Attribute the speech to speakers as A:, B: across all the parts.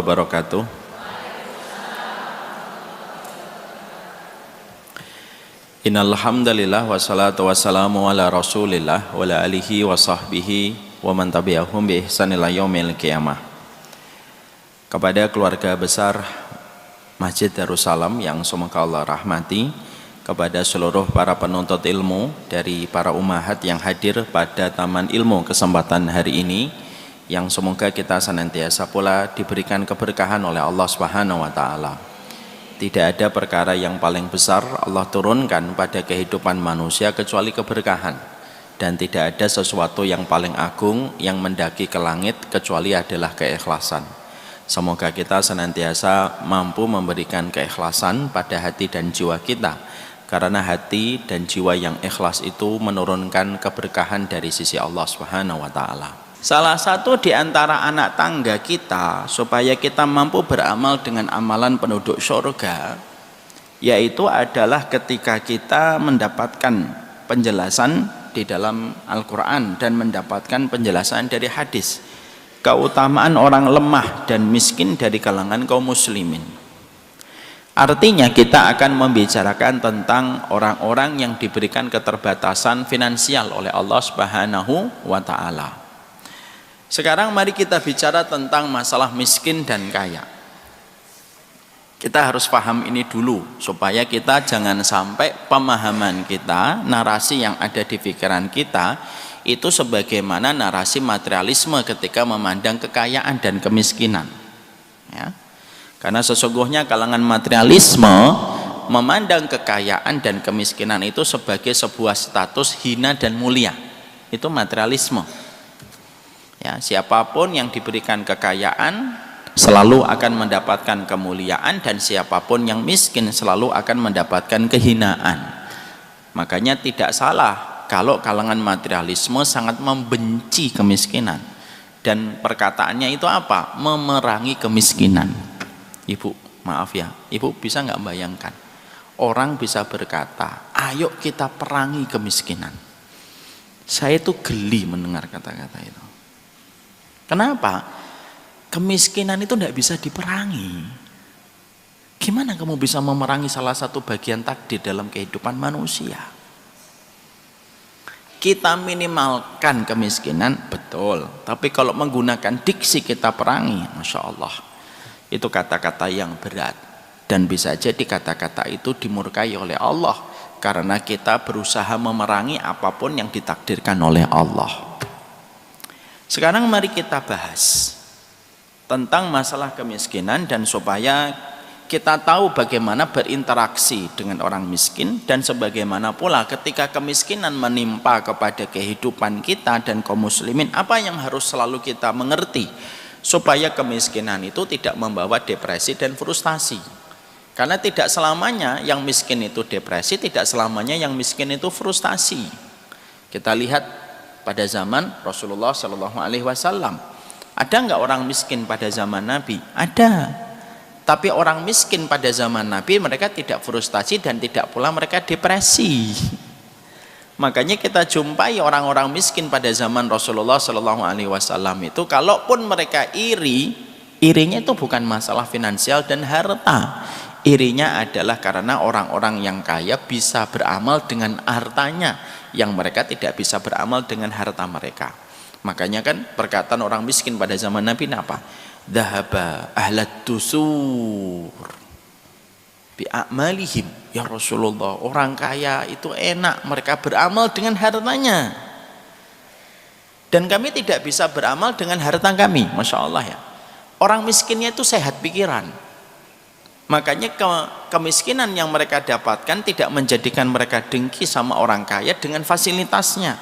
A: wabarakatuh. Innal hamdalillah wassalatu wassalamu ala Rasulillah wa ala alihi wa sahbihi wa man tabi'ahum bi ihsan ila yaumil qiyamah. Kepada keluarga besar Masjid Darussalam yang semoga Allah rahmati, kepada seluruh para penuntut ilmu dari para ummahat yang hadir pada Taman Ilmu kesempatan hari ini, yang semoga kita senantiasa pula diberikan keberkahan oleh Allah Subhanahu wa taala. Tidak ada perkara yang paling besar Allah turunkan pada kehidupan manusia kecuali keberkahan, dan tidak ada sesuatu yang paling agung yang mendaki ke langit kecuali adalah keikhlasan. Semoga kita senantiasa mampu memberikan keikhlasan pada hati dan jiwa kita, karena hati dan jiwa yang ikhlas itu menurunkan keberkahan dari sisi Allah Subhanahu wa taala. Salah satu di antara anak tangga kita supaya kita mampu beramal dengan amalan penduduk surga, yaitu adalah ketika kita mendapatkan penjelasan di dalam Al-Quran dan mendapatkan penjelasan dari hadis, keutamaan orang lemah dan miskin dari kalangan kaum muslimin. Artinya kita akan membicarakan tentang orang-orang yang diberikan keterbatasan finansial oleh Allah Subhanahu wa taala. Sekarang mari kita bicara tentang masalah miskin dan kaya. Kita harus paham ini dulu supaya kita jangan sampai pemahaman kita, narasi yang ada di pikiran kita itu sebagaimana narasi materialisme ketika memandang kekayaan dan kemiskinan, ya. Karena sesungguhnya kalangan materialisme memandang kekayaan dan kemiskinan itu sebagai sebuah status hina dan mulia. Itu materialisme, ya. Siapapun yang diberikan kekayaan selalu akan mendapatkan kemuliaan, dan siapapun yang miskin selalu akan mendapatkan kehinaan. Makanya tidak salah kalau kalangan materialisme sangat membenci kemiskinan, dan perkataannya itu apa? Memerangi kemiskinan. Ibu, maaf ya, ibu bisa nggak bayangkan orang bisa berkata, ayo kita perangi kemiskinan. Saya itu geli mendengar kata-kata itu. Kenapa? Kemiskinan itu tidak bisa diperangi. Gimana kamu bisa memerangi salah satu bagian takdir dalam kehidupan manusia? Kita minimalkan kemiskinan, betul, tapi kalau menggunakan diksi kita perangi, Masya Allah, itu kata-kata yang berat, dan bisa jadi kata-kata itu dimurkai oleh Allah karena kita berusaha memerangi apapun yang ditakdirkan oleh Allah. Sekarang mari kita bahas tentang masalah kemiskinan, dan supaya kita tahu bagaimana berinteraksi dengan orang miskin, dan sebagaimana pula ketika kemiskinan menimpa kepada kehidupan kita dan kaum muslimin, apa yang harus selalu kita mengerti supaya kemiskinan itu tidak membawa depresi dan frustasi. Karena tidak selamanya yang miskin itu depresi, tidak selamanya yang miskin itu frustasi. Kita lihat pada zaman Rasulullah SAW, ada nggak orang miskin pada zaman Nabi? Ada. Tapi orang miskin pada zaman Nabi mereka tidak frustasi dan tidak pula mereka depresi. Makanya kita jumpai orang-orang miskin pada zaman Rasulullah SAW itu, kalaupun mereka iri, irinya itu bukan masalah finansial dan harta. Irinya adalah karena orang-orang yang kaya bisa beramal dengan hartanya, yang mereka tidak bisa beramal dengan harta mereka. Makanya kan perkataan orang miskin pada zaman Nabi apa? Dhahaba ahlat dusur bi'amalihim. Ya Rasulullah, orang kaya itu enak, mereka beramal dengan hartanya, dan kami tidak bisa beramal dengan harta kami. Masya Allah ya, orang miskinnya itu sehat pikiran. Makanya kemiskinan yang mereka dapatkan tidak menjadikan mereka dengki sama orang kaya dengan fasilitasnya,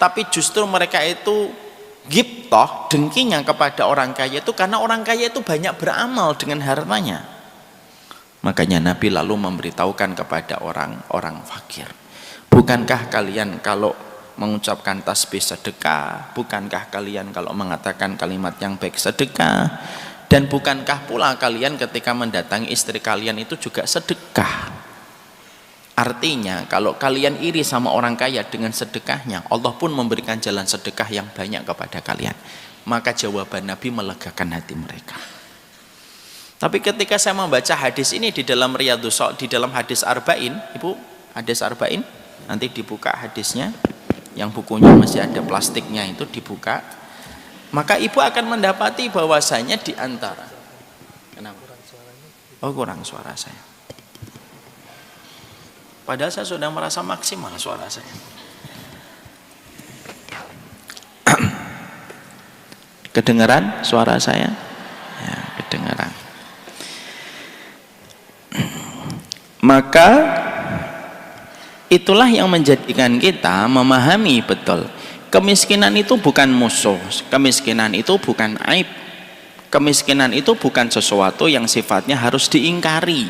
A: tapi justru mereka itu ghibthah, dengkinya kepada orang kaya itu karena orang kaya itu banyak beramal dengan hartanya. Makanya Nabi lalu memberitahukan kepada orang-orang fakir, bukankah kalian kalau mengucapkan tasbih sedekah, bukankah kalian kalau mengatakan kalimat yang baik sedekah, dan bukankah pula kalian ketika mendatangi istri kalian itu juga sedekah? Artinya kalau kalian iri sama orang kaya dengan sedekahnya, Allah pun memberikan jalan sedekah yang banyak kepada kalian. Maka jawaban Nabi melegakan hati mereka. Tapi ketika saya membaca hadis ini di dalam di dalam hadis Arba'in, Ibu, hadis Arba'in, nanti dibuka hadisnya, yang bukunya masih ada plastiknya itu dibuka, maka Ibu akan mendapati bahwasanya di antara, kenapa? Oh, kurang suara saya. Padahal saya sudah merasa maksimal suara saya. Kedengaran suara saya? Ya, kedengaran. Maka itulah yang menjadikan kita memahami betul, kemiskinan itu bukan musuh, kemiskinan itu bukan aib, kemiskinan itu bukan sesuatu yang sifatnya harus diingkari,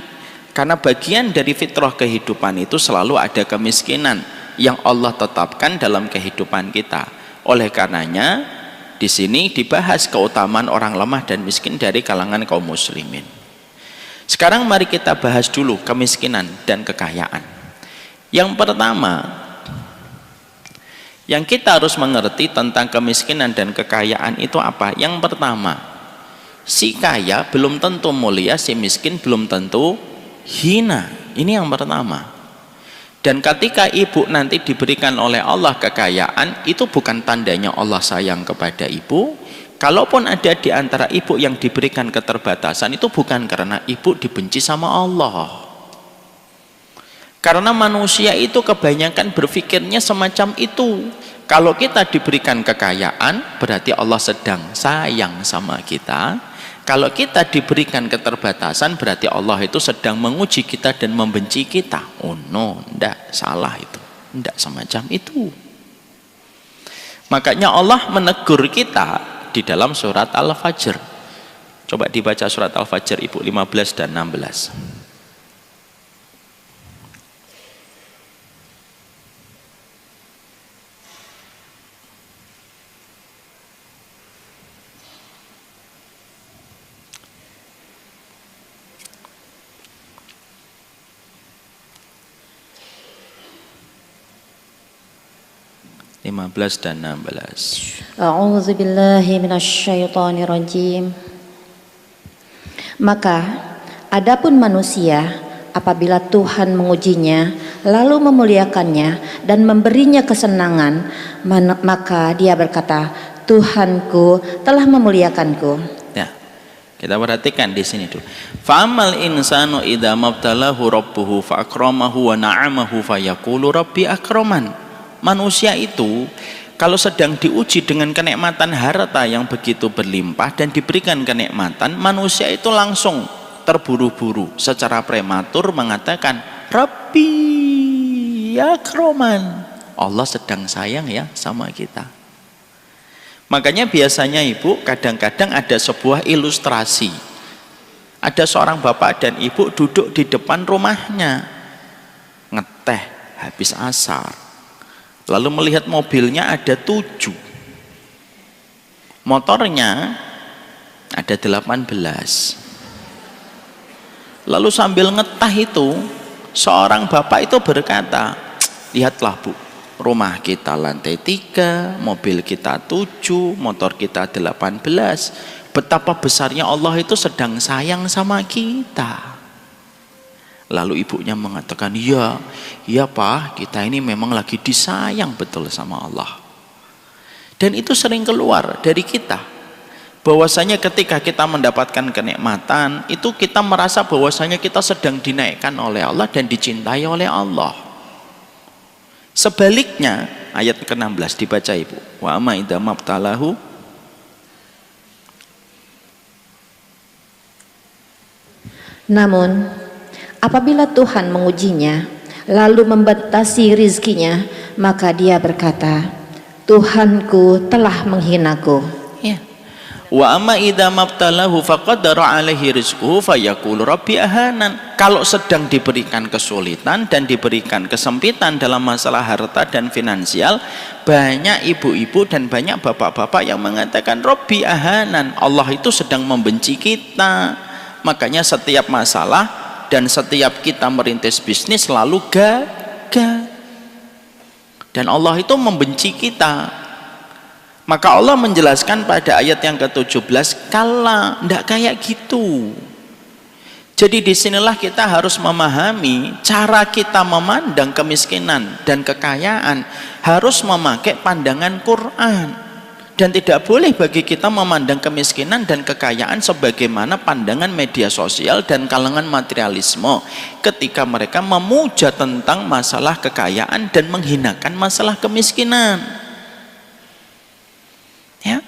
A: karena bagian dari fitrah kehidupan itu selalu ada kemiskinan yang Allah tetapkan dalam kehidupan kita. Oleh karenanya di sini dibahas keutamaan orang lemah dan miskin dari kalangan kaum muslimin. Sekarang mari kita bahas dulu kemiskinan dan kekayaan. Yang pertama, yang kita harus mengerti tentang kemiskinan dan kekayaan itu apa? Yang pertama, si kaya belum tentu mulia, si miskin belum tentu hina. Ini yang pertama. Dan ketika ibu nanti diberikan oleh Allah kekayaan, itu bukan tandanya Allah sayang kepada ibu. Kalaupun ada di antara ibu yang diberikan keterbatasan, itu bukan karena ibu dibenci sama Allah. Karena manusia itu kebanyakan berpikirnya semacam itu. Kalau kita diberikan kekayaan, berarti Allah sedang sayang sama kita. Kalau kita diberikan keterbatasan, berarti Allah itu sedang menguji kita dan membenci kita. Oh no, enggak, salah itu. Enggak semacam itu. Makanya Allah menegur kita di dalam surat Al-Fajr. Coba dibaca surat Al-Fajr Ibu, 15 dan 16. Dan 16.
B: A'udzu billahi minasyaitonir rajim. Maka adapun manusia apabila Tuhan mengujinya lalu memuliakannya dan memberinya kesenangan, maka dia berkata, Tuhanku telah memuliakanku.
A: Ya, kita perhatikan di sini tuh. Fa'amal insanu idza mabtalahu rabbuhu fa akramahu wa na'amahu fa yaqulu rabbi akraman. Manusia itu kalau sedang diuji dengan kenikmatan harta yang begitu berlimpah dan diberikan kenikmatan, manusia itu langsung terburu-buru secara prematur mengatakan Rabbi akroman, Allah sedang sayang ya sama kita. Makanya biasanya ibu kadang-kadang ada sebuah ilustrasi, ada seorang bapak dan ibu duduk di depan rumahnya ngeteh habis asar, lalu melihat mobilnya ada 7, motornya ada 18. Lalu sambil ngetah itu, seorang bapak itu berkata, lihatlah Bu, rumah kita lantai 3, mobil kita 7, motor kita 18. Betapa besarnya Allah itu sedang sayang sama kita. Lalu ibunya mengatakan, iya Pak, kita ini memang lagi disayang betul sama Allah. Dan itu sering keluar dari kita, bahwasanya ketika kita mendapatkan kenikmatan itu kita merasa bahwasanya kita sedang dinaikkan oleh Allah dan dicintai oleh Allah. Sebaliknya ayat ke-16 dibaca ibu, wa amma idza mabtalahu,
B: namun apabila Tuhan mengujinya lalu membatasi rizkinya, maka dia berkata, Tuhanku telah menghinaku.
A: Ya. Wa amma idza mabtalahu faqadara alaihi rizquhu fayaqulu rabbi ahanan. Kalau sedang diberikan kesulitan dan diberikan kesempitan dalam masalah harta dan finansial, banyak ibu-ibu dan banyak bapak-bapak yang mengatakan rabbi ahanan, Allah itu sedang membenci kita. Makanya setiap masalah dan setiap kita merintis bisnis selalu gagal, dan Allah itu membenci kita. Maka Allah menjelaskan pada ayat yang ke-17, kala, tidak kayak gitu. Jadi disinilah kita harus memahami cara kita memandang kemiskinan dan kekayaan harus memakai pandangan Quran. Dan tidak boleh bagi kita memandang kemiskinan dan kekayaan sebagaimana pandangan media sosial dan kalangan materialisme ketika mereka memuja tentang masalah kekayaan dan menghinakan masalah kemiskinan. Ya.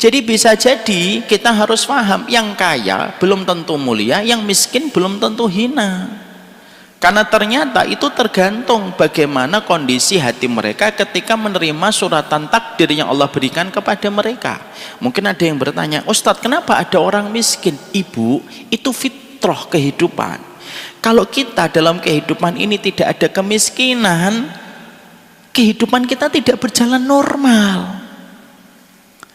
A: Jadi bisa jadi kita harus paham, yang kaya belum tentu mulia, yang miskin belum tentu hina. Karena ternyata itu tergantung bagaimana kondisi hati mereka ketika menerima suratan takdir yang Allah berikan kepada mereka. Mungkin ada yang bertanya, Ustadz, kenapa ada orang miskin? Ibu, itu fitrah kehidupan. Kalau kita dalam kehidupan ini tidak ada kemiskinan, kehidupan kita tidak berjalan normal.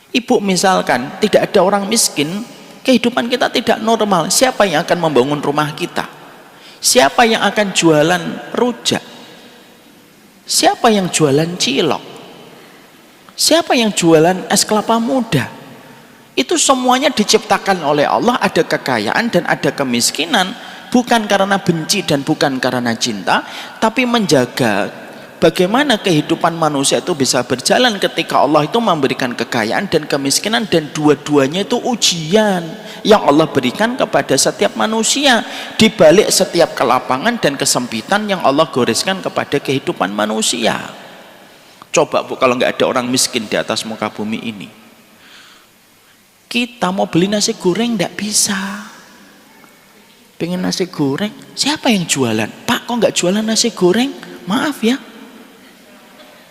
A: Ibu, misalkan tidak ada orang miskin, kehidupan kita tidak normal. Siapa yang akan membangun rumah kita? Siapa yang akan jualan rujak? Siapa yang jualan cilok? Siapa yang jualan es kelapa muda? Itu semuanya diciptakan oleh Allah. Ada kekayaan dan ada kemiskinan, bukan karena benci dan bukan karena cinta, tapi menjaga bagaimana kehidupan manusia itu bisa berjalan ketika Allah itu memberikan kekayaan dan kemiskinan, dan dua-duanya itu ujian yang Allah berikan kepada setiap manusia di balik setiap kelapangan dan kesempitan yang Allah goreskan kepada kehidupan manusia. Coba Bu, kalau nggak ada orang miskin di atas muka bumi ini, kita mau beli nasi goreng nggak bisa. Pengen nasi goreng, siapa yang jualan? Pak, kok nggak jualan nasi goreng? Maaf ya,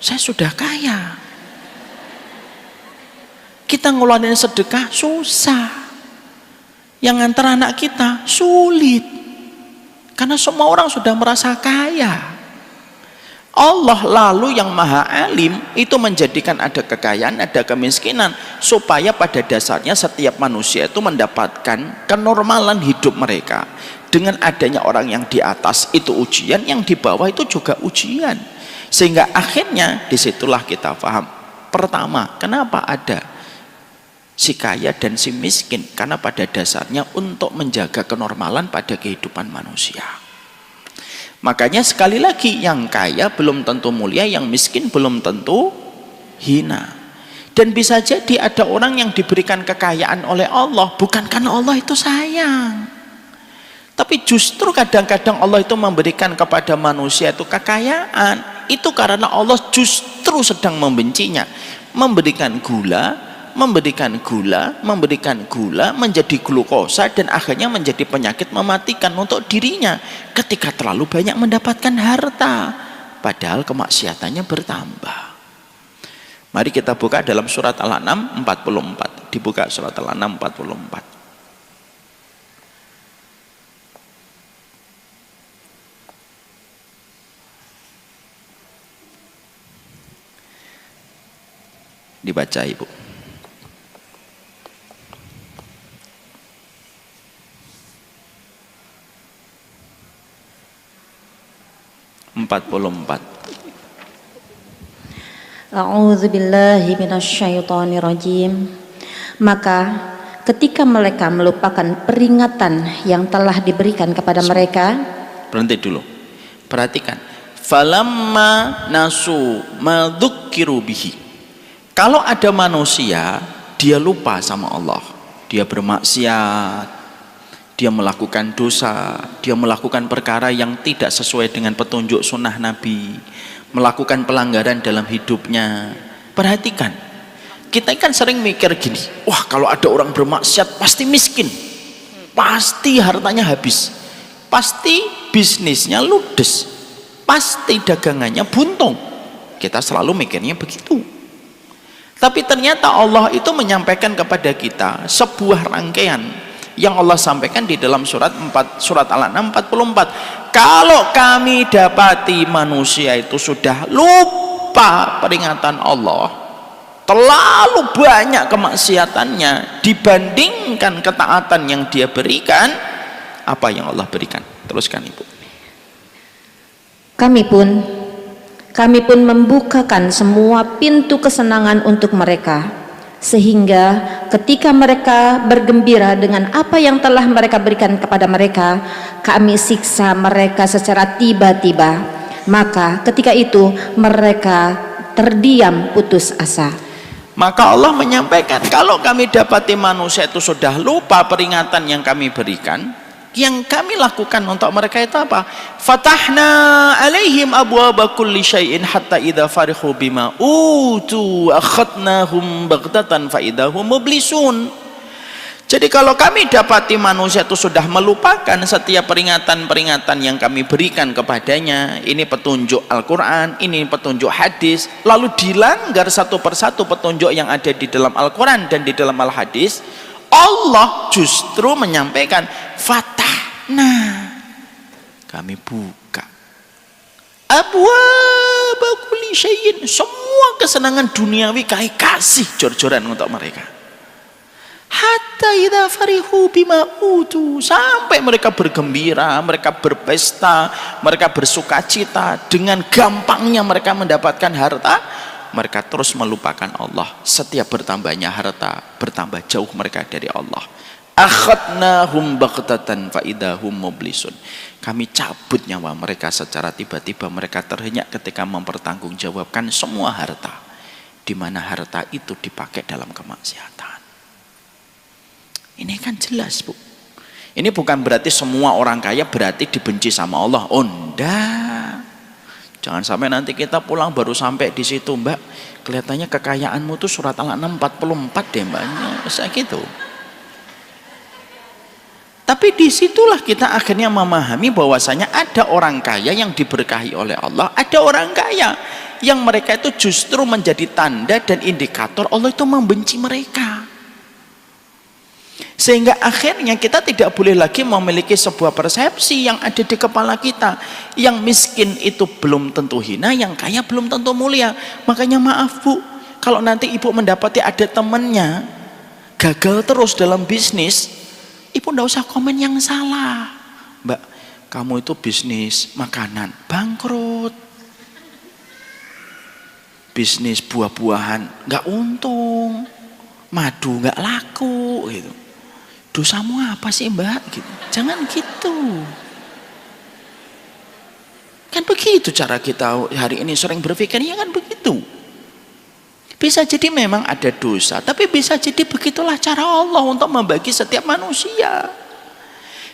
A: saya sudah kaya. Kita ngeluarin sedekah susah, yang ngantar anak kita sulit, karena semua orang sudah merasa kaya. Allah lalu yang maha alim itu menjadikan ada kekayaan, ada kemiskinan, supaya pada dasarnya setiap manusia itu mendapatkan kenormalan hidup mereka. Dengan adanya orang yang di atas itu ujian, yang di bawah itu juga ujian. Sehingga akhirnya disitulah kita paham, pertama, kenapa ada si kaya dan si miskin? Karena pada dasarnya untuk menjaga kenormalan pada kehidupan manusia. Makanya sekali lagi, yang kaya belum tentu mulia, yang miskin belum tentu hina. Dan bisa jadi ada orang yang diberikan kekayaan oleh Allah bukan karena Allah itu sayang, tapi justru kadang-kadang Allah itu memberikan kepada manusia itu kekayaan itu karena Allah justru sedang membencinya. Memberikan gula menjadi glukosa, dan akhirnya menjadi penyakit mematikan untuk dirinya ketika terlalu banyak mendapatkan harta, padahal kemaksiatannya bertambah. Mari kita buka dalam surat Al-An'am 44. Dibuka surat Al-An'am 44. Dibaca Ibu.
B: A'udzubillahi minasyaitonirrajim. Maka ketika mereka melupakan peringatan yang telah diberikan kepada mereka.
A: Berhenti dulu, perhatikan. Falamma nasu ma dzukkiru bihi. Kalau ada manusia dia lupa sama Allah, dia bermaksiat, dia melakukan dosa, dia melakukan perkara yang tidak sesuai dengan petunjuk sunnah Nabi, melakukan pelanggaran dalam hidupnya. Perhatikan, kita kan sering mikir gini, wah kalau ada orang bermaksiat pasti miskin, pasti hartanya habis, pasti bisnisnya ludes, pasti dagangannya buntung. Kita selalu mikirnya begitu. Tapi ternyata Allah itu menyampaikan kepada kita sebuah rangkaian yang Allah sampaikan di dalam surat Al-An'am 44. Kalau kami dapati manusia itu sudah lupa peringatan Allah, terlalu banyak kemaksiatannya dibandingkan ketaatan yang dia berikan, apa yang Allah berikan? Teruskan Ibu. Kami pun membukakan semua pintu kesenangan untuk mereka, sehingga
B: ketika mereka bergembira dengan apa yang telah mereka berikan kepada mereka, kami siksa mereka secara tiba-tiba. Maka ketika itu mereka terdiam putus asa.
A: Maka Allah menyampaikan, kalau kami dapati manusia itu sudah lupa peringatan yang kami berikan, yang kami lakukan untuk mereka itu apa? Fatahna alaihim abwaaba kulli syai'in hatta idza farihu bima utu akhadnahum baghtatan fa idahum mublisun. Jadi kalau kami dapati manusia itu sudah melupakan setiap peringatan-peringatan yang kami berikan kepadanya, ini petunjuk Al-Quran, ini petunjuk hadis, lalu dilanggar satu persatu petunjuk yang ada di dalam Al-Quran dan di dalam Al-Hadis, Allah justru menyampaikan fatahna, kami buka abwaaba kulli syai'in, semua kesenangan duniawi kami kasih jor-joran untuk mereka. Hatta idza farihu bima utu, sampai mereka bergembira, mereka berpesta, mereka bersukacita dengan gampangnya mereka mendapatkan harta, mereka terus melupakan Allah. Setiap bertambahnya harta, bertambah jauh mereka dari Allah. Akhadnahum baghtatan fa idahum mublisun, kami cabut nyawa mereka secara tiba-tiba. Mereka terhenyak ketika mempertanggungjawabkan semua harta, di mana harta itu dipakai dalam kemaksiatan. Ini kan jelas, Bu. Ini bukan berarti semua orang kaya berarti dibenci sama Allah. Oh, enggak. Jangan sampai nanti kita pulang baru sampai di situ, Mbak. Kelihatannya kekayaanmu tuh surat Al-An'am 44 deh, Mbaknya. Bisa gitu. Tapi disitulah kita akhirnya memahami bahwasanya ada orang kaya yang diberkahi oleh Allah, ada orang kaya yang mereka itu justru menjadi tanda dan indikator Allah itu membenci mereka. Sehingga akhirnya kita tidak boleh lagi memiliki sebuah persepsi yang ada di kepala kita, yang miskin itu belum tentu hina, yang kaya belum tentu mulia. Makanya maaf, Bu, kalau nanti ibu mendapati ada temannya gagal terus dalam bisnis, ibu ndak usah komen yang salah. Mbak, kamu itu bisnis makanan bangkrut, bisnis buah-buahan nggak untung, madu nggak laku gitu. Dosamu apa sih, Mbak? Gitu. Jangan gitu. Kan begitu cara kita hari ini sering berpikirnya, kan begitu. Bisa jadi memang ada dosa, tapi bisa jadi begitulah cara Allah untuk membagi setiap manusia.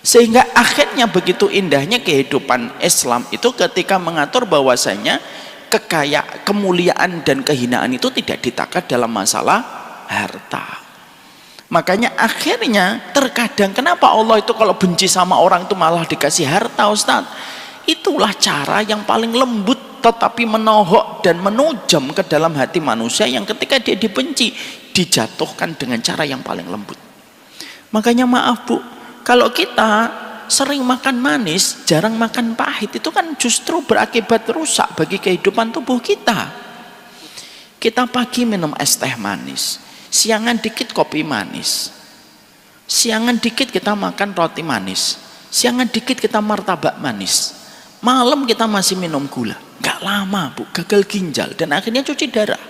A: Sehingga akhirnya begitu indahnya kehidupan Islam itu ketika mengatur bahwasanya kekayaan, kemuliaan dan kehinaan itu tidak ditakar dalam masalah harta. Makanya akhirnya terkadang kenapa Allah itu kalau benci sama orang itu malah dikasih harta, Ustaz? Itulah cara yang paling lembut tetapi menohok dan menujam ke dalam hati manusia, yang ketika dia dibenci dijatuhkan dengan cara yang paling lembut. Makanya maaf, Bu, kalau kita sering makan manis, jarang makan pahit, itu kan justru berakibat rusak bagi kehidupan tubuh kita. Kita pagi minum es teh manis, siangan dikit kopi manis, siangan dikit kita makan roti manis, siangan dikit kita martabak manis, malam kita masih minum gula. Gak lama, Bu, gagal ginjal dan akhirnya cuci darah.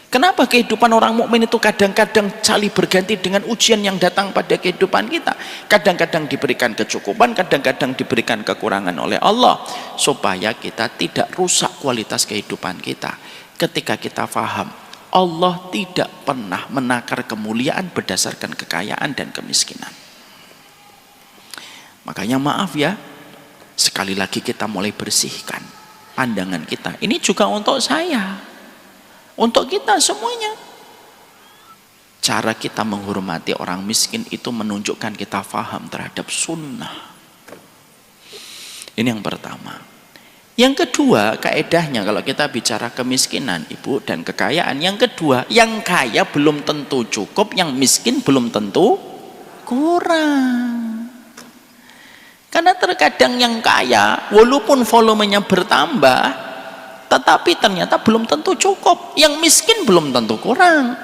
A: Kenapa kehidupan orang mukmin itu kadang-kadang saling berganti dengan ujian yang datang pada kehidupan kita? Kadang-kadang diberikan kecukupan, kadang-kadang diberikan kekurangan oleh Allah, supaya kita tidak rusak kualitas kehidupan kita. Ketika kita faham Allah tidak pernah menakar kemuliaan berdasarkan kekayaan dan kemiskinan. Makanya maaf ya, sekali lagi kita mulai bersihkan pandangan kita. Ini juga untuk saya, untuk kita semuanya. Cara kita menghormati orang miskin itu menunjukkan kita faham terhadap sunnah. Ini yang pertama. Yang kedua, kaedahnya kalau kita bicara kemiskinan, Ibu, dan kekayaan, yang kedua, yang kaya belum tentu cukup, yang miskin belum tentu kurang. Karena terkadang yang kaya walaupun volumenya bertambah, tetapi ternyata belum tentu cukup. Yang miskin belum tentu kurang.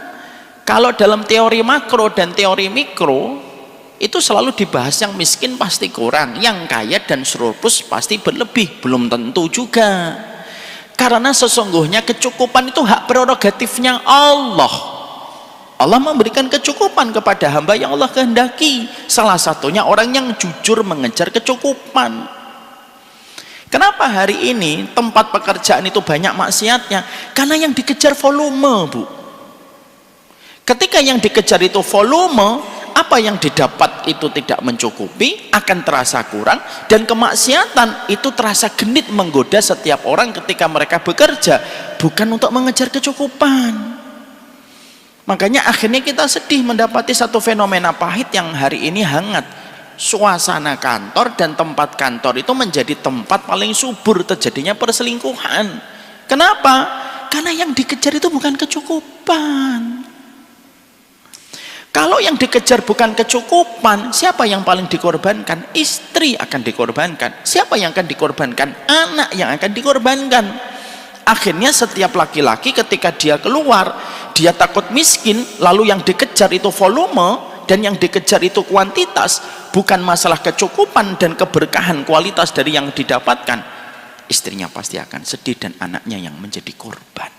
A: Kalau dalam teori makro dan teori mikro itu selalu dibahas, yang miskin pasti kurang, yang kaya dan surplus pasti berlebih. Belum tentu juga, karena sesungguhnya kecukupan itu hak prerogatifnya Allah. Allah memberikan kecukupan kepada hamba yang Allah kehendaki. Salah satunya orang yang jujur mengejar kecukupan. Kenapa hari ini tempat pekerjaan itu banyak maksiatnya? Karena yang dikejar volume, Bu. Ketika yang dikejar itu volume, apa yang didapat itu tidak mencukupi, akan terasa kurang, dan kemaksiatan itu terasa genit menggoda setiap orang ketika mereka bekerja, bukan untuk mengejar kecukupan. Makanya akhirnya kita sedih mendapati satu fenomena pahit yang hari ini hangat. Suasana kantor dan tempat kantor itu menjadi tempat paling subur terjadinya perselingkuhan. Kenapa? Karena yang dikejar itu bukan kecukupan. Kalau yang dikejar bukan kecukupan, siapa yang paling dikorbankan? Istri akan dikorbankan. Siapa yang akan dikorbankan? Anak yang akan dikorbankan. Akhirnya setiap laki-laki ketika dia keluar, dia takut miskin, lalu yang dikejar itu volume, dan yang dikejar itu kuantitas, bukan masalah kecukupan dan keberkahan kualitas dari yang didapatkan. Istrinya pasti akan sedih dan anaknya yang menjadi korban.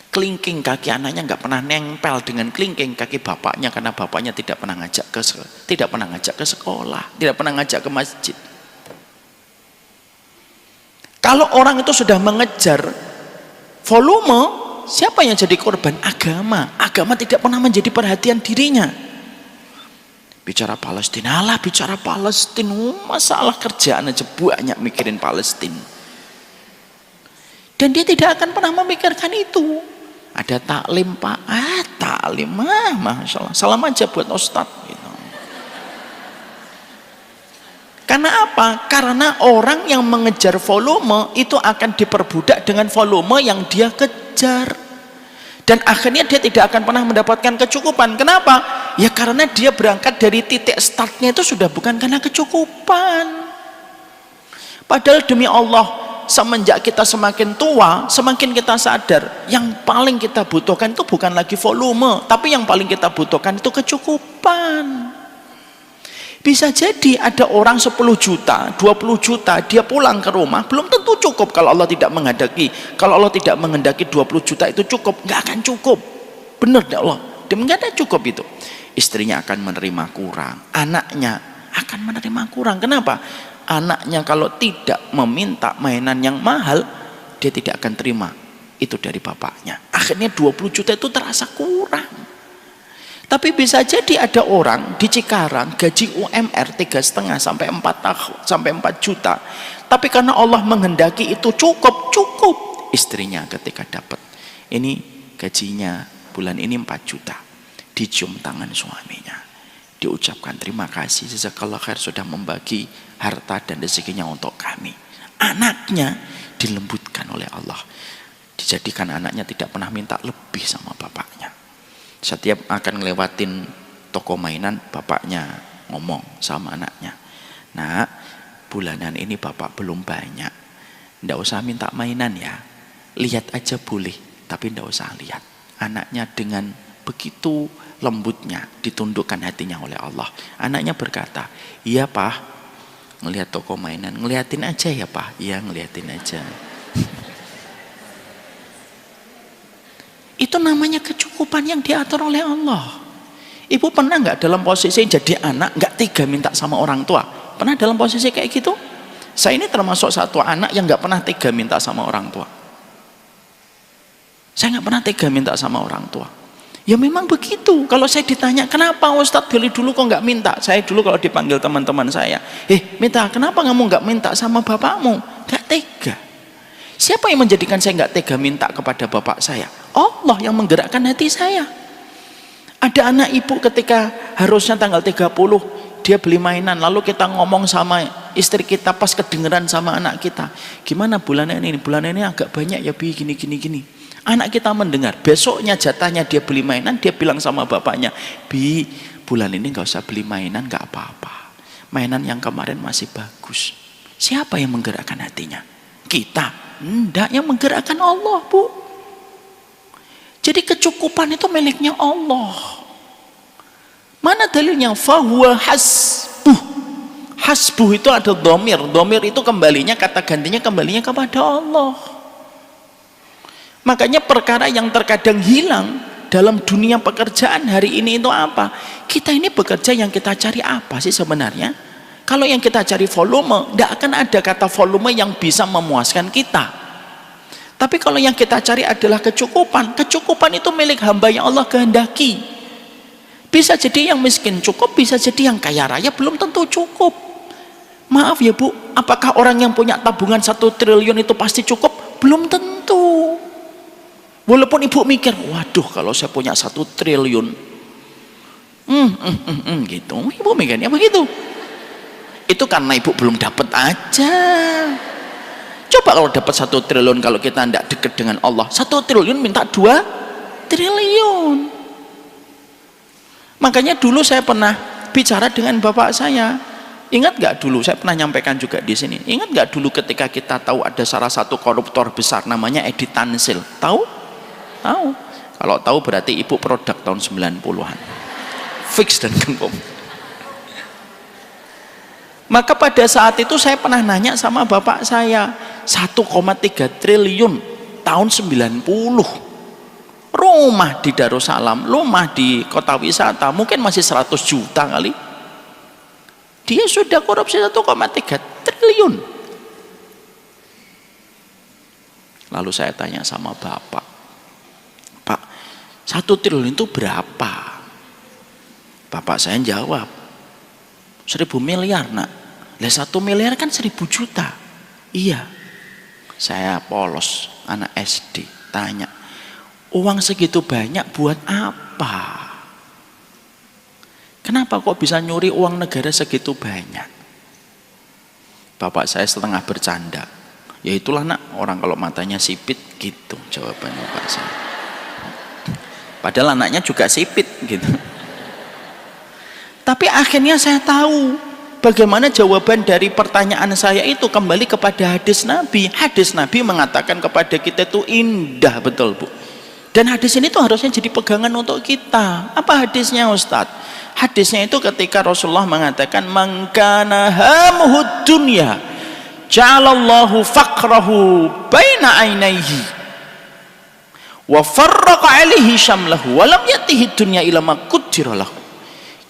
A: Kelingking kaki anaknya nggak pernah nempel dengan kelingking kaki bapaknya, karena bapaknya tidak pernah ngajak ke sekolah, tidak pernah ngajak ke masjid. Kalau orang itu sudah mengejar volume, siapa yang jadi korban? Agama. Agama tidak pernah menjadi perhatian dirinya. Bicara Palestina, lah bicara Palestina, masalah kerjaan aja banyak mikirin Palestina. Dan dia tidak akan pernah memikirkan itu. Ada taklim Pak, taklim, Masya Allah, salam aja buat Ustadz gitu. Karena apa? Karena orang yang mengejar volume itu akan diperbudak dengan volume yang dia kejar, dan akhirnya dia tidak akan pernah mendapatkan kecukupan. Kenapa? Ya karena dia berangkat dari titik startnya itu sudah bukan karena kecukupan. Padahal demi Allah, semenjak kita semakin tua, semakin kita sadar yang paling kita butuhkan itu bukan lagi volume, tapi yang paling kita butuhkan itu kecukupan. Bisa jadi ada orang 10 juta, 20 juta, dia pulang ke rumah, belum tentu cukup kalau Allah tidak menghendaki. Kalau Allah tidak menghendaki 20 juta itu cukup, nggak akan cukup. Benar ya Allah, dia nggak ada cukup itu. Istrinya akan menerima kurang, anaknya akan menerima kurang. Kenapa? Anaknya kalau tidak meminta mainan yang mahal, dia tidak akan terima itu dari bapaknya. Akhirnya 20 juta itu terasa kurang. Tapi bisa jadi ada orang di Cikarang gaji UMR 3,5 sampai 4 juta. Tapi karena Allah menghendaki itu cukup. Istrinya ketika dapat ini gajinya bulan ini 4 juta, dicium tangan suaminya, diucapkan terima kasih jazakallah khair sudah membagi harta dan rezekinya untuk kami. Anaknya dilembutkan oleh Allah, dijadikan anaknya tidak pernah minta lebih sama bapaknya. Setiap akan ngelewatin toko mainan, bapaknya ngomong sama anaknya, "Nak, bulanan ini bapak belum banyak, ndak usah minta mainan ya, lihat aja boleh, tapi ndak usah lihat." Anaknya dengan begitu lembutnya ditundukkan hatinya oleh Allah. Anaknya berkata, "Iya Pak, ngelihat toko mainan, ngeliatin aja ya Pak." "Iya, ngeliatin aja." Itu namanya kecukupan yang diatur oleh Allah. Ibu pernah nggak dalam posisi jadi anak nggak tega minta sama orang tua? Pernah dalam posisi kayak gitu? Saya ini termasuk satu anak yang nggak pernah tega minta sama orang tua. Saya nggak pernah tega minta sama orang tua. Ya memang begitu. Kalau saya ditanya, "Kenapa Ustadz dari dulu kok nggak minta?" Saya dulu kalau dipanggil teman-teman saya, "Minta, kenapa kamu nggak minta sama bapakmu?" Nggak tega. Siapa yang menjadikan saya nggak tega minta kepada bapak saya? Allah yang menggerakkan hati saya. Ada anak ibu ketika harusnya tanggal 30 dia beli mainan, lalu kita ngomong sama istri kita pas kedengeran sama anak kita, "Gimana bulan ini? Bulan ini agak banyak ya Bi, gini. Anak kita mendengar, besoknya jatahnya dia beli mainan, dia bilang sama bapaknya, "Bi, bulan ini nggak usah beli mainan, nggak apa-apa. Mainan yang kemarin masih bagus." Siapa yang menggerakkan hatinya? Kita. Enggak, yang menggerakkan Allah, Bu. Jadi kecukupan itu miliknya Allah. Mana dalilnya? Fahuwa hasbuh. Hasbuh itu ada dhamir. Dhamir itu kembalinya, kata gantinya kembalinya kepada Allah. Makanya perkara yang terkadang hilang dalam dunia pekerjaan hari ini itu apa? Kita ini bekerja yang kita cari apa sih sebenarnya? Kalau yang kita cari volume, tidak akan ada kata volume yang bisa memuaskan kita. Tapi kalau yang kita cari adalah kecukupan, kecukupan itu milik hamba yang Allah kehendaki. Bisa jadi yang miskin cukup, bisa jadi yang kaya raya belum tentu cukup. Maaf ya Bu, apakah orang yang punya tabungan 1 triliun itu pasti cukup? Belum tentu. Walaupun ibu mikir, waduh kalau saya punya 1 triliun, gitu. Ibu mikirnya begitu. Itu karena ibu belum dapat aja. Coba kalau dapat 1 triliun, kalau kita tidak dekat dengan Allah, 1 triliun minta 2 triliun. Makanya dulu saya pernah bicara dengan bapak saya. Ingat gak dulu, saya pernah nyampaikan juga di sini. Ingat gak dulu ketika kita tahu ada salah satu koruptor besar namanya Edi Tansil? Tahu? Tahu. Kalau tahu berarti ibu produk tahun 90-an. Fix dan kembung. Maka pada saat itu saya pernah nanya sama bapak saya, 1,3 triliun tahun 90. Rumah di Darussalam, rumah di kota wisata mungkin masih 100 juta kali. Dia sudah korupsi 1,3 triliun. Lalu saya tanya sama bapak, Pak, 1 triliun itu berapa? Bapak saya jawab, 1.000 miliar nak. Lah 1 miliar kan 1.000 juta. Iya. Saya polos, anak SD, tanya, uang segitu banyak buat apa? Kenapa kok bisa nyuri uang negara segitu banyak? Bapak saya setengah bercanda, ya itulah nak, orang kalau matanya sipit gitu jawabannya bapak saya. Padahal anaknya juga sipit gitu. Tapi akhirnya saya tahu bagaimana jawaban dari pertanyaan saya itu kembali kepada hadis Nabi. Hadis Nabi mengatakan kepada kita itu indah betul Bu. Dan hadis ini tuh harusnya jadi pegangan untuk kita. Apa hadisnya Ustadz? Hadisnya itu ketika Rasulullah mengatakan, man kana hamuhud dunya ja'alallahu faqrahu baina ainaihi wa farraqa alaihi syamlahu wa lam yatihi dunya ila ma qaddara lahu.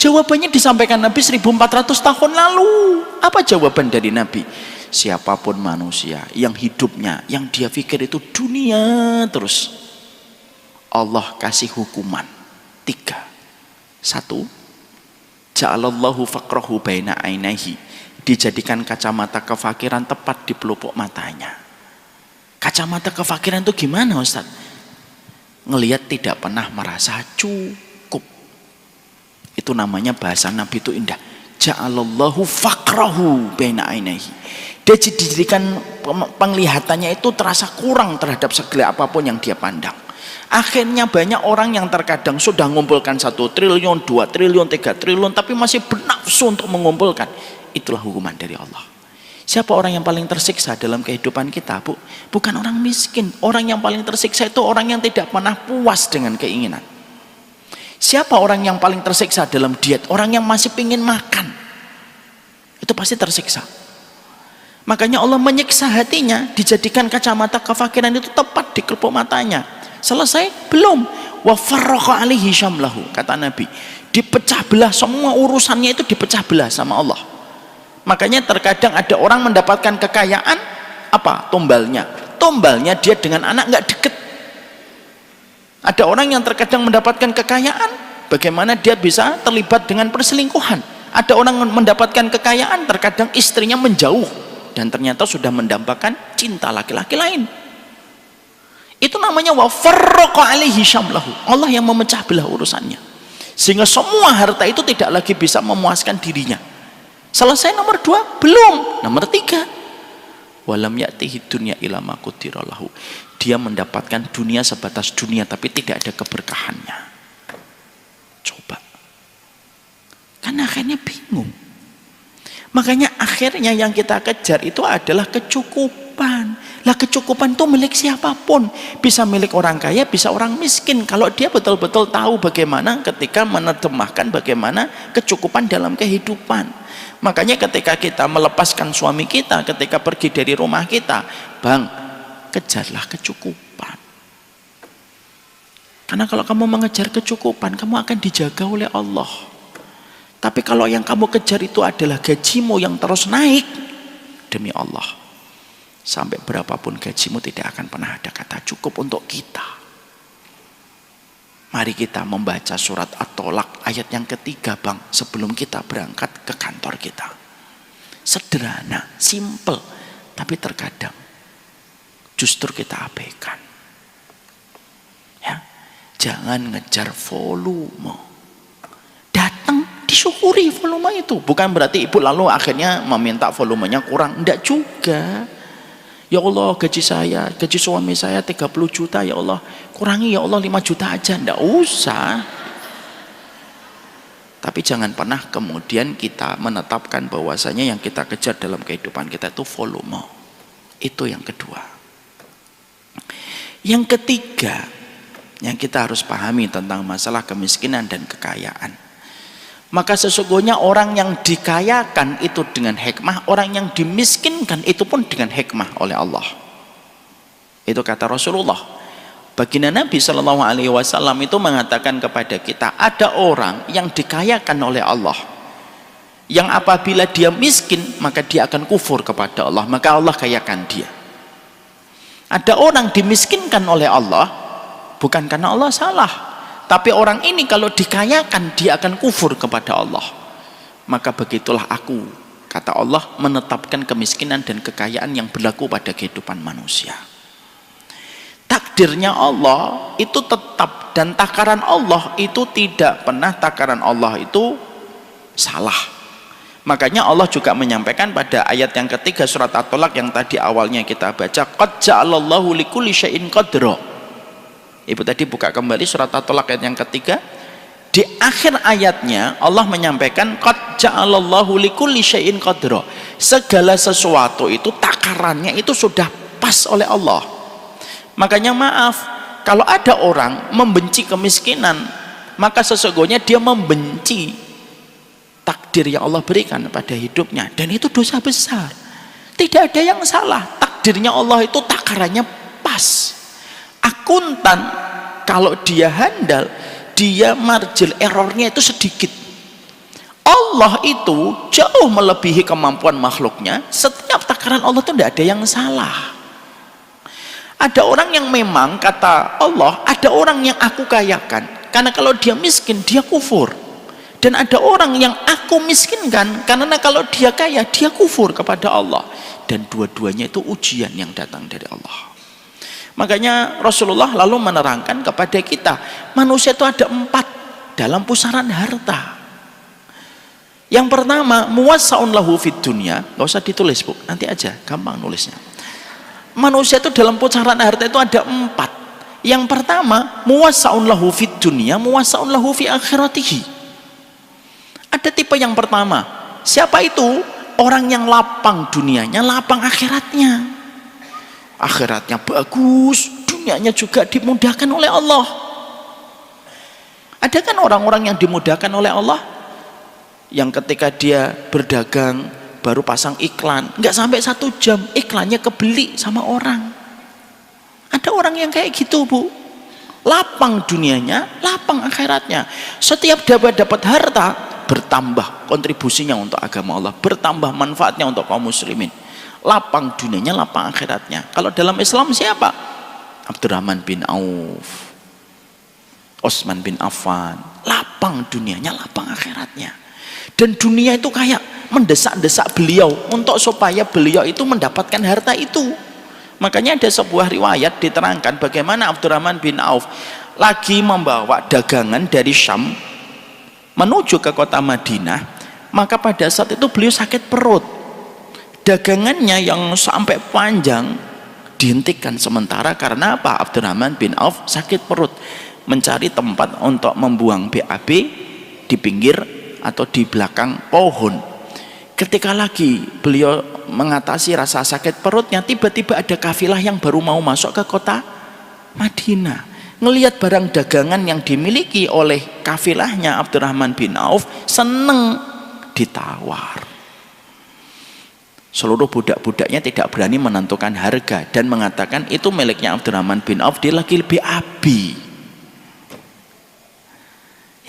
A: Jawabannya disampaikan Nabi 1400 tahun lalu. Apa jawaban dari Nabi? Siapapun manusia yang hidupnya, yang dia pikir itu dunia terus, Allah kasih hukuman 3. 1, ja'alallahu faqrahu baina ainaihi, dijadikan kacamata kefakiran tepat di pelupuk matanya. Kacamata kefakiran itu gimana Ustaz? Ngelihat tidak pernah merasa cukup. Itu namanya bahasa Nabi itu indah. Ja'alallahu faqrahu baina ainaihi. Dia dijadikan penglihatannya itu terasa kurang terhadap segala apapun yang dia pandang. Akhirnya banyak orang yang terkadang sudah mengumpulkan 1 triliun, 2 triliun, 3 triliun, tapi masih bernafsu untuk mengumpulkan. Itulah hukuman dari Allah. Siapa orang yang paling tersiksa dalam kehidupan kita, Bu? Bukan orang miskin. Orang yang paling tersiksa itu orang yang tidak pernah puas dengan keinginan. Siapa orang yang paling tersiksa dalam diet? Orang yang masih ingin makan. Itu pasti tersiksa. Makanya Allah menyiksa hatinya, dijadikan kacamata kefakiran itu tepat di kelopok matanya. Selesai? Belum. Wa farraqa alaihi syamlahu, kata Nabi. Dipecah belah, semua urusannya itu dipecah belah sama Allah. Makanya terkadang ada orang mendapatkan kekayaan, apa? Tumbalnya. Tumbalnya dia dengan anak nggak deket. Ada orang yang terkadang mendapatkan kekayaan, bagaimana dia bisa terlibat dengan perselingkuhan. Ada orang mendapatkan kekayaan, terkadang istrinya menjauh dan ternyata sudah mendambakan cinta laki-laki lain. Itu namanya wa farraqa alaihi syamlahu. Allah yang memecah belah urusannya. Sehingga semua harta itu tidak lagi bisa memuaskan dirinya. Selesai nomor 2? Belum. Nomor 3. Walam ya'tihi dunya ila ma qaddara lahu. Dia mendapatkan dunia sebatas dunia tapi tidak ada keberkahannya. Coba. Kan akhirnya bingung. Makanya akhirnya yang kita kejar itu adalah kecukupan. Lah kecukupan itu milik siapapun. Bisa milik orang kaya, bisa orang miskin. Kalau dia betul-betul tahu bagaimana ketika menerjemahkan bagaimana kecukupan dalam kehidupan. Makanya ketika kita melepaskan suami kita, ketika pergi dari rumah kita, Bang, kejarlah kecukupan. Karena kalau kamu mengejar kecukupan, kamu akan dijaga oleh Allah. Tapi kalau yang kamu kejar itu adalah gajimu yang terus naik, demi Allah, sampai berapapun gajimu tidak akan pernah ada kata cukup untuk kita. Mari kita membaca surat At-Tolak ayat yang ketiga, Bang, sebelum kita berangkat ke kantor kita. Sederhana, simple, tapi terkadang justru kita abaikan. Ya, jangan ngejar volume. Datang, disyukuri volume itu. Bukan berarti ibu lalu akhirnya meminta volumenya kurang. Enggak juga. Ya Allah, gaji suami saya 30 juta, ya Allah, kurangi ya Allah 5 juta aja. Enggak usah. Tapi jangan pernah kemudian kita menetapkan bahwasanya yang kita kejar dalam kehidupan kita itu volume. Itu yang kedua. Yang ketiga, yang kita harus pahami tentang masalah kemiskinan dan kekayaan. Maka sesungguhnya orang yang dikayakan itu dengan hikmah, orang yang dimiskinkan itu pun dengan hikmah oleh Allah. Itu kata Rasulullah. Baginda Nabi Shallallahu Alaihi Wasallam itu mengatakan kepada kita, ada orang yang dikayakan oleh Allah, yang apabila dia miskin maka dia akan kufur kepada Allah, maka Allah kayakan dia. Ada orang dimiskinkan oleh Allah bukan karena Allah salah, tapi orang ini kalau dikayakan dia akan kufur kepada Allah. Maka begitulah aku, kata Allah, menetapkan kemiskinan dan kekayaan yang berlaku pada kehidupan manusia. Takdirnya Allah itu tetap, dan takaran Allah itu tidak pernah takaran Allah itu salah. Makanya Allah juga menyampaikan pada ayat yang ketiga surat At-Tolak yang tadi awalnya kita baca, qad ja'alallahu likulli syai'in qadra. Ibu tadi buka kembali surat At-Tolak ayat yang ketiga. Di akhir ayatnya Allah menyampaikan qad ja'alallahu likulli syai'in qadra. Segala sesuatu itu takarannya itu sudah pas oleh Allah. Makanya maaf, kalau ada orang membenci kemiskinan, maka sesungguhnya dia membenci takdir yang Allah berikan pada hidupnya, dan itu dosa besar. Tidak ada yang salah, takdirnya Allah itu takarannya pas. Akuntan kalau dia handal, dia margin errornya itu sedikit. Allah itu jauh melebihi kemampuan makhluknya. Setiap takaran Allah itu tidak ada yang salah. Ada orang yang memang kata Allah, ada orang yang aku kayakan, karena kalau dia miskin dia kufur. Dan ada orang yang aku miskinkan, karena kalau dia kaya dia kufur kepada Allah. Dan dua-duanya itu ujian yang datang dari Allah. Makanya Rasulullah lalu menerangkan kepada kita, manusia itu ada 4 dalam pusaran harta. Yang pertama, muwassa'un lahu fid dunya. Gak usah ditulis, Bu, nanti aja gampang nulisnya. Manusia itu dalam pusaran harta itu ada 4. Yang pertama, muwassa'un lahu fid dunya, muwassa'un lahu fi akhiratihi. Ada tipe yang pertama, siapa itu? Orang yang lapang dunianya, lapang akhiratnya. Akhiratnya bagus, dunianya juga dimudahkan oleh Allah. Ada kan orang-orang yang dimudahkan oleh Allah, yang ketika dia berdagang baru pasang iklan, nggak sampai 1 jam iklannya kebeli sama orang. Ada orang yang kayak gitu, Bu, lapang dunianya, lapang akhiratnya. Setiap dapat harta, bertambah kontribusinya untuk agama Allah, bertambah manfaatnya untuk kaum muslimin. Lapang dunianya, lapang akhiratnya. Kalau dalam Islam siapa? Abdurrahman bin Auf, Utsman bin Affan, lapang dunianya, lapang akhiratnya. Dan dunia itu kayak mendesak-desak beliau untuk supaya beliau itu mendapatkan harta itu. Makanya ada sebuah riwayat diterangkan bagaimana Abdurrahman bin Auf lagi membawa dagangan dari Syam menuju ke kota Madinah. Maka pada saat itu beliau sakit perut, dagangannya yang sampai panjang dihentikan sementara. Karena apa? Abdurrahman bin Auf sakit perut, mencari tempat untuk membuang BAB di pinggir atau di belakang pohon. Ketika lagi beliau mengatasi rasa sakit perutnya, tiba-tiba ada kafilah yang baru mau masuk ke kota Madinah. Ngelihat barang dagangan yang dimiliki oleh kafilahnya Abdurrahman bin Auf, seneng, ditawar. Seluruh budak-budaknya tidak berani menentukan harga dan mengatakan itu miliknya Abdurrahman bin Auf, dia lagi lebih abi.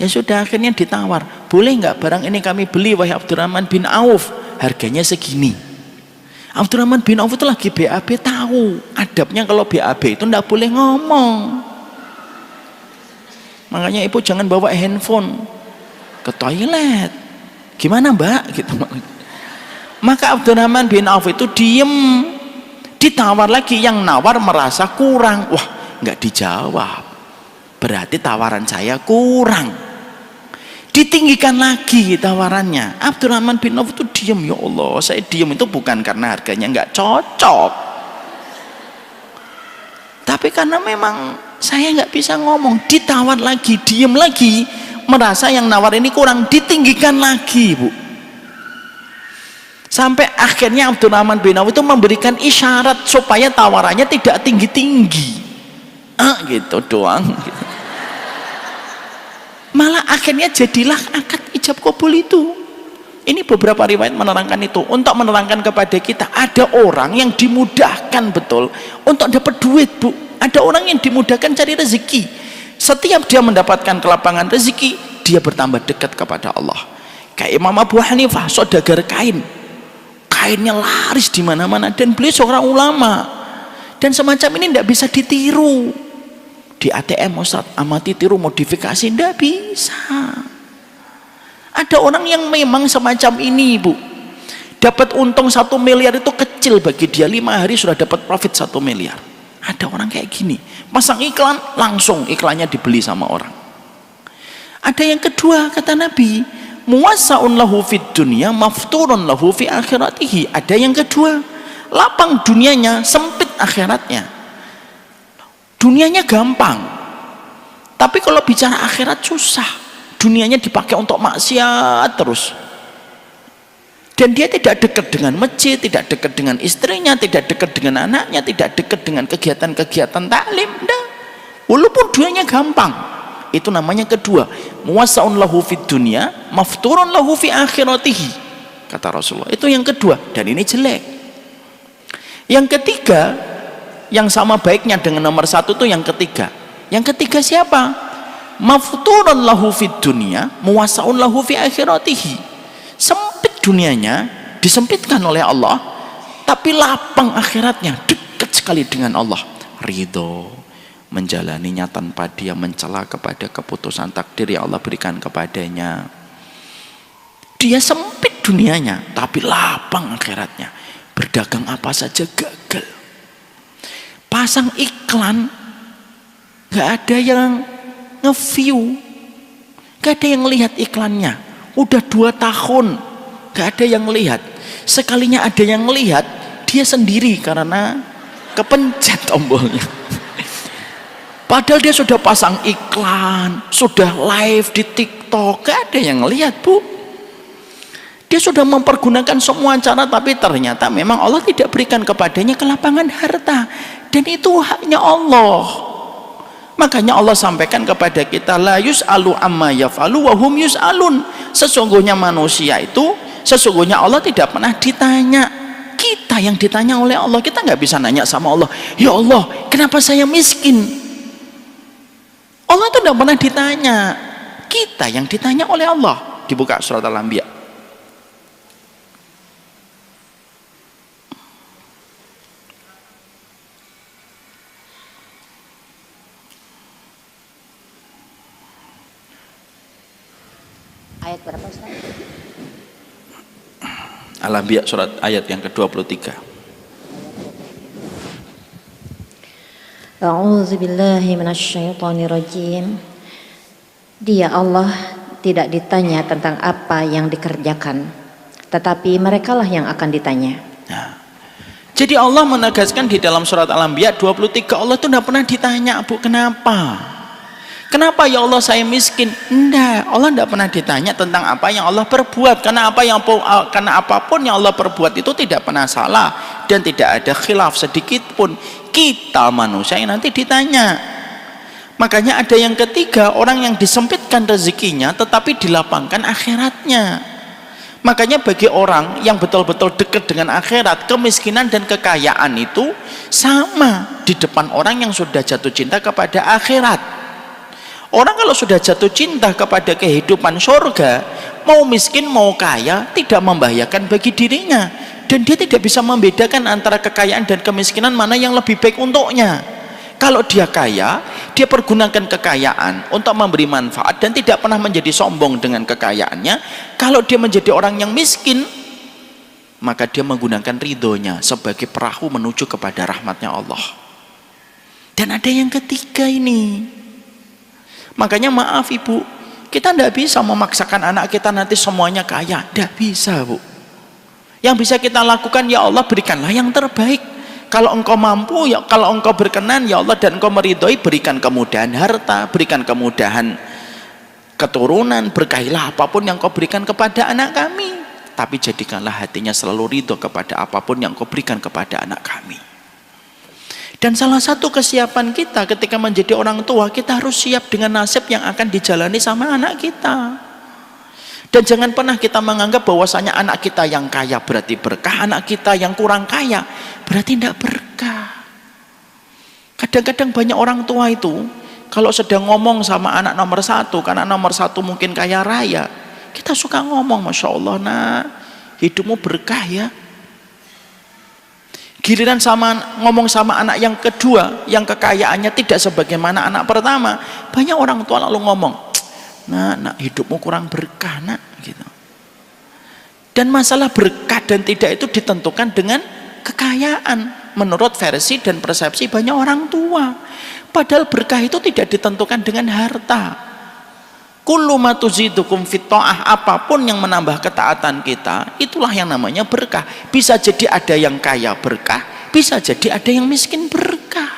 A: Ya sudah, akhirnya ditawar, boleh nggak barang ini kami beli wahai Abdurrahman bin Auf, harganya segini. Abdurrahman bin Auf itu lagi BAB, tahu adabnya kalau BAB itu nggak boleh ngomong. Makanya ibu jangan bawa handphone ke toilet. Gimana mbak? Gitu. Maka Abdurrahman bin Auf itu diem, ditawar lagi, yang nawar merasa kurang. Wah, nggak dijawab, berarti tawaran saya kurang. Ditinggikan lagi tawarannya. Abdurrahman bin Auf itu diem. Ya Allah, saya diem itu bukan karena harganya nggak cocok, tapi karena memang saya nggak bisa ngomong. Ditawar lagi, diem lagi, merasa yang nawar ini kurang, ditinggikan lagi, Bu. Sampai akhirnya Abdurrahman bin Auf itu memberikan isyarat supaya tawarannya tidak tinggi-tinggi. Gitu doang. Gitu. Malah akhirnya jadilah akad ijab kabul itu. Ini beberapa riwayat menerangkan itu, untuk menerangkan kepada kita ada orang yang dimudahkan betul untuk dapat duit, Bu. Ada orang yang dimudahkan cari rezeki. Setiap dia mendapatkan kelapangan rezeki, dia bertambah dekat kepada Allah. Kayak Imam Abu Hanifah, saudagar kain. Kainnya laris di mana-mana, dan beliau seorang ulama. Dan semacam ini tidak bisa ditiru. Di ATM Ustaz, amati tiru modifikasi, tidak bisa. Ada orang yang memang semacam ini, Bu. Dapat untung 1 miliar itu kecil bagi dia, 5 hari sudah dapat profit 1 miliar. Ada orang kayak gini, pasang iklan, langsung iklannya dibeli sama orang. Ada yang kedua, kata Nabi, muwassa'un lahu fid dunya mafturun lahu fi akhiratihi. Ada yang kedua, lapang dunianya, sempit akhiratnya. Dunianya gampang, tapi kalau bicara akhirat susah. Dunianya dipakai untuk maksiat terus, dan dia tidak dekat dengan masjid, tidak dekat dengan istrinya, tidak dekat dengan anaknya, tidak dekat dengan kegiatan-kegiatan taklim. Walaupun dunianya gampang, itu namanya kedua, muwassa'un lahu fid dunya mafturun lahu fi akhiratihi, kata Rasulullah. Itu yang kedua, dan ini jelek. Yang ketiga, yang sama baiknya dengan nomor 1 itu yang ketiga. Yang ketiga siapa? Mafturun lahu fid dunya muwassa'un lahu fi akhiratihi. Sempit dunianya, disempitkan oleh Allah, tapi lapang akhiratnya, dekat sekali dengan Allah. Ridho menjalaninya tanpa dia mencela kepada keputusan takdir yang Allah berikan kepadanya. Dia sempit dunianya, tapi lapang akhiratnya. Berdagang apa saja gagal. Pasang iklan, gak ada yang nge-view, gak ada yang lihat iklannya. Udah 2 tahun gak ada yang lihat. Sekalinya ada yang lihat, dia sendiri karena kepencet tombolnya. Padahal dia sudah pasang iklan, sudah live di TikTok, gak ada yang lihat, Bu. Dia sudah mempergunakan semua cara, tapi ternyata memang Allah tidak berikan kepadanya kelapangan harta. Dan itu haknya Allah. Makanya Allah sampaikan kepada kita, la yus'alu amma yaf'alu wa hum yus'alun. Sesungguhnya manusia itu, sesungguhnya Allah tidak pernah ditanya. Kita yang ditanya oleh Allah. Kita nggak bisa nanya sama Allah, ya Allah, kenapa saya miskin? Allah itu tidak pernah ditanya. Kita yang ditanya oleh Allah. Dibuka surat Al-Anbiya.
B: Ayat berapa, Ustaz?
A: Al-Anbiya surat ayat yang ke-23.
B: A'udzubillahi minasyaitonirrajim. Dia Allah tidak ditanya tentang apa yang dikerjakan, tetapi merekalah yang akan ditanya.
A: Nah, jadi Allah menegaskan di dalam surat Al-Anbiya 23, Allah itu tidak pernah ditanya, Bu, kenapa? Kenapa ya Allah saya miskin? Enggak, Allah tidak pernah ditanya tentang apa yang Allah perbuat, karena apapun yang Allah perbuat itu tidak pernah salah dan tidak ada khilaf sedikit pun. Kita manusia yang nanti ditanya. Makanya ada yang ketiga, orang yang disempitkan rezekinya tetapi dilapangkan akhiratnya. Makanya bagi orang yang betul-betul dekat dengan akhirat, kemiskinan dan kekayaan itu sama di depan orang yang sudah jatuh cinta kepada akhirat. Orang kalau sudah jatuh cinta kepada kehidupan surga, mau miskin mau kaya tidak membahayakan bagi dirinya, dan dia tidak bisa membedakan antara kekayaan dan kemiskinan mana yang lebih baik untuknya. Kalau dia kaya, dia pergunakan kekayaan untuk memberi manfaat dan tidak pernah menjadi sombong dengan kekayaannya. Kalau dia menjadi orang yang miskin, maka dia menggunakan ridhonya sebagai perahu menuju kepada rahmatnya Allah. Dan ada yang ketiga ini. Makanya maaf ibu, kita tidak bisa memaksakan anak kita nanti semuanya kaya. Tidak bisa bu. Yang bisa kita lakukan, ya Allah berikanlah yang terbaik. Kalau engkau mampu, ya, kalau engkau berkenan ya Allah dan engkau meridhoi, berikan kemudahan harta, berikan kemudahan keturunan, berkahilah apapun yang kau berikan kepada anak kami. Tapi jadikanlah hatinya selalu ridho kepada apapun yang kau berikan kepada anak kami. Dan salah satu kesiapan kita ketika menjadi orang tua, kita harus siap dengan nasib yang akan dijalani sama anak kita. Dan jangan pernah kita menganggap bahwasanya anak kita yang kaya berarti berkah, anak kita yang kurang kaya berarti tidak berkah. Kadang-kadang banyak orang tua itu kalau sedang ngomong sama anak nomor satu, karena nomor satu mungkin kaya raya, kita suka ngomong, Masya Allah nak, hidupmu berkah ya. Giliran ngomong sama anak yang kedua yang kekayaannya tidak sebagaimana anak pertama, banyak orang tua lalu ngomong, nak hidupmu kurang berkah nak, gitu. Dan masalah berkah dan tidak itu ditentukan dengan kekayaan menurut versi dan persepsi banyak orang tua. Padahal berkah itu tidak ditentukan dengan harta. Kullu ma tuzidukum fit ta'ah, apapun yang menambah ketaatan kita, itulah yang namanya berkah. Bisa jadi ada yang kaya berkah, bisa jadi ada yang miskin berkah.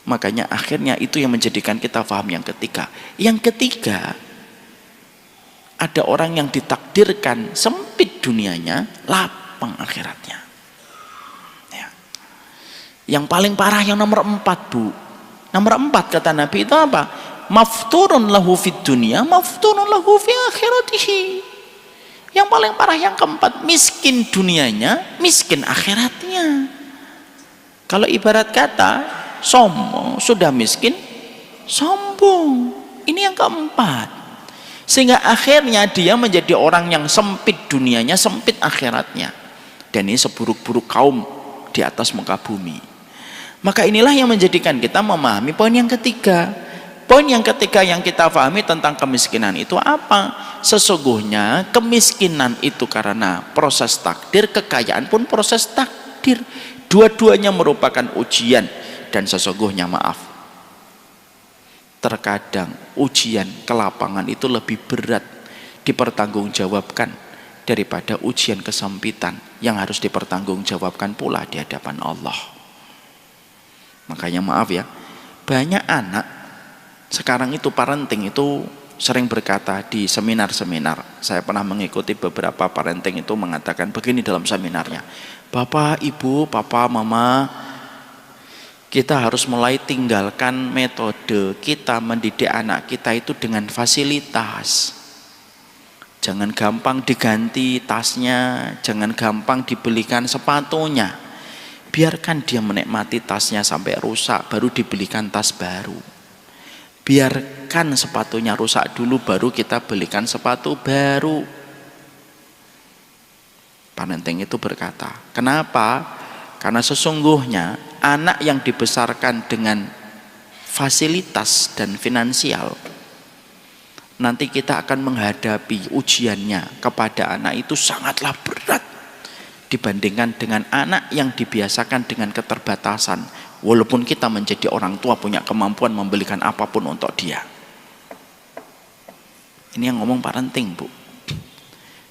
A: Makanya akhirnya itu yang menjadikan kita paham yang ketiga. Yang ketiga, ada orang yang ditakdirkan sempit dunianya, lapang akhiratnya. Ya. Yang paling parah yang nomor 4 bu. Nomor 4 kata Nabi itu apa? Mafturun lahu fid dunya, mafturun lahu fi akhiratihi. Yang paling parah yang keempat, miskin dunianya, miskin akhiratnya. Kalau ibarat kata sombong, sudah miskin sombong. Ini yang keempat. Sehingga akhirnya dia menjadi orang yang sempit dunianya, sempit akhiratnya. Dan ini seburuk-buruk kaum di atas muka bumi. Maka inilah yang menjadikan kita memahami poin yang ketiga. Poin yang ketiga yang kita pahami tentang kemiskinan itu apa? Sesungguhnya kemiskinan itu karena proses takdir, kekayaan pun proses takdir. Dua-duanya merupakan ujian. Dan sesungguhnya maaf, terkadang ujian kelapangan itu lebih berat dipertanggungjawabkan daripada ujian kesempitan yang harus dipertanggungjawabkan pula di hadapan Allah. Makanya maaf ya, banyak anak sekarang itu parenting itu sering berkata di seminar-seminar. Saya pernah mengikuti beberapa parenting itu mengatakan begini dalam seminarnya, Bapak, Ibu, Papa, Mama, kita harus mulai tinggalkan metode kita mendidik anak kita itu dengan fasilitas. Jangan gampang diganti tasnya, jangan gampang dibelikan sepatunya. Biarkan dia menikmati tasnya sampai rusak, baru dibelikan tas baru. Biarkan sepatunya rusak dulu, baru kita belikan sepatu baru. Parenting itu berkata, kenapa? Karena sesungguhnya anak yang dibesarkan dengan fasilitas dan finansial, nanti kita akan menghadapi ujiannya kepada anak itu sangatlah berat dibandingkan dengan anak yang dibiasakan dengan keterbatasan. Walaupun kita menjadi orang tua punya kemampuan membelikan apapun untuk dia. Ini yang ngomong parenting bu.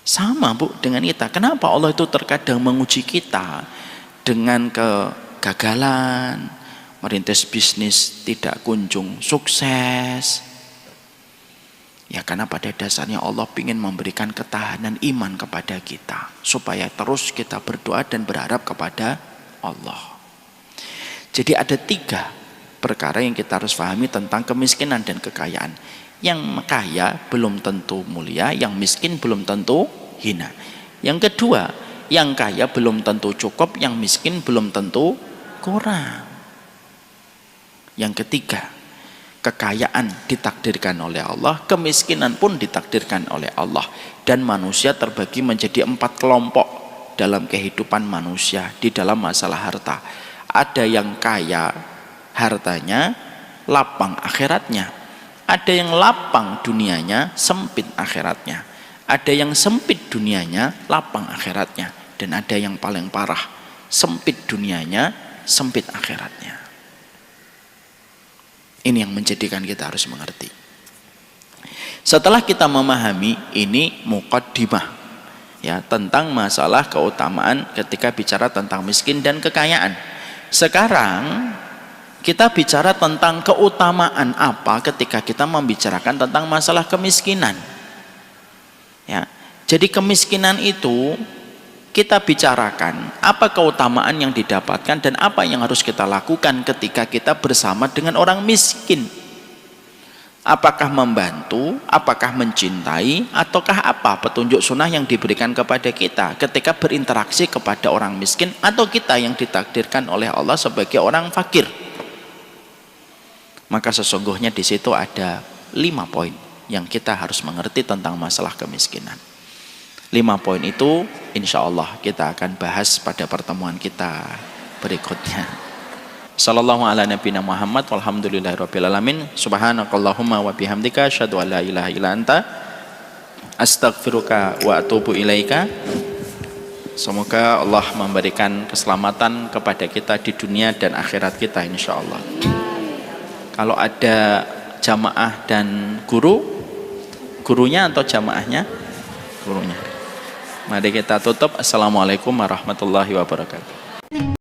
A: Sama bu dengan kita. Kenapa Allah itu terkadang menguji kita dengan kegagalan, merintis bisnis tidak kunjung sukses. Ya karena pada dasarnya Allah ingin memberikan ketahanan iman kepada kita, supaya terus kita berdoa dan berharap kepada Allah. Jadi ada 3 perkara yang kita harus pahami tentang kemiskinan dan kekayaan. Yang kaya belum tentu mulia, yang miskin belum tentu hina. Yang kedua, yang kaya belum tentu cukup, yang miskin belum tentu kurang. Yang ketiga, Kekayaan ditakdirkan oleh Allah, kemiskinan pun ditakdirkan oleh Allah. Dan manusia terbagi menjadi 4 kelompok dalam kehidupan manusia di dalam masalah harta. Ada yang kaya hartanya, lapang akhiratnya. Ada yang lapang dunianya, sempit akhiratnya. Ada yang sempit dunianya, lapang akhiratnya. Dan ada yang paling parah, sempit dunianya, sempit akhiratnya. Ini yang menjadikan kita harus mengerti. Setelah kita memahami ini muqaddimah ya tentang masalah keutamaan ketika bicara tentang miskin dan kekayaan. Sekarang kita bicara tentang keutamaan apa ketika kita membicarakan tentang masalah kemiskinan. Ya. Jadi kemiskinan itu kita bicarakan apa keutamaan yang didapatkan dan apa yang harus kita lakukan ketika kita bersama dengan orang miskin. Apakah membantu, apakah mencintai, ataukah apa petunjuk sunnah yang diberikan kepada kita ketika berinteraksi kepada orang miskin atau kita yang ditakdirkan oleh Allah sebagai orang fakir. Maka sesungguhnya di situ ada 5 poin yang kita harus mengerti tentang masalah kemiskinan. 5 poin itu insya Allah kita akan bahas pada pertemuan kita berikutnya. Sallallahu ala nabiyina Muhammad walhamdulillahirabbil alamin. Subhanakallahumma wa bihamdika asyhadu an la ilaha illa anta astaghfiruka wa atubu ilaika. Semoga Allah memberikan keselamatan kepada kita di dunia dan akhirat kita insya Allah. Kalau ada jamaah dan gurunya atau jamaahnya? Gurunya. Mari kita tutup. Assalamualaikum warahmatullahi wabarakatuh.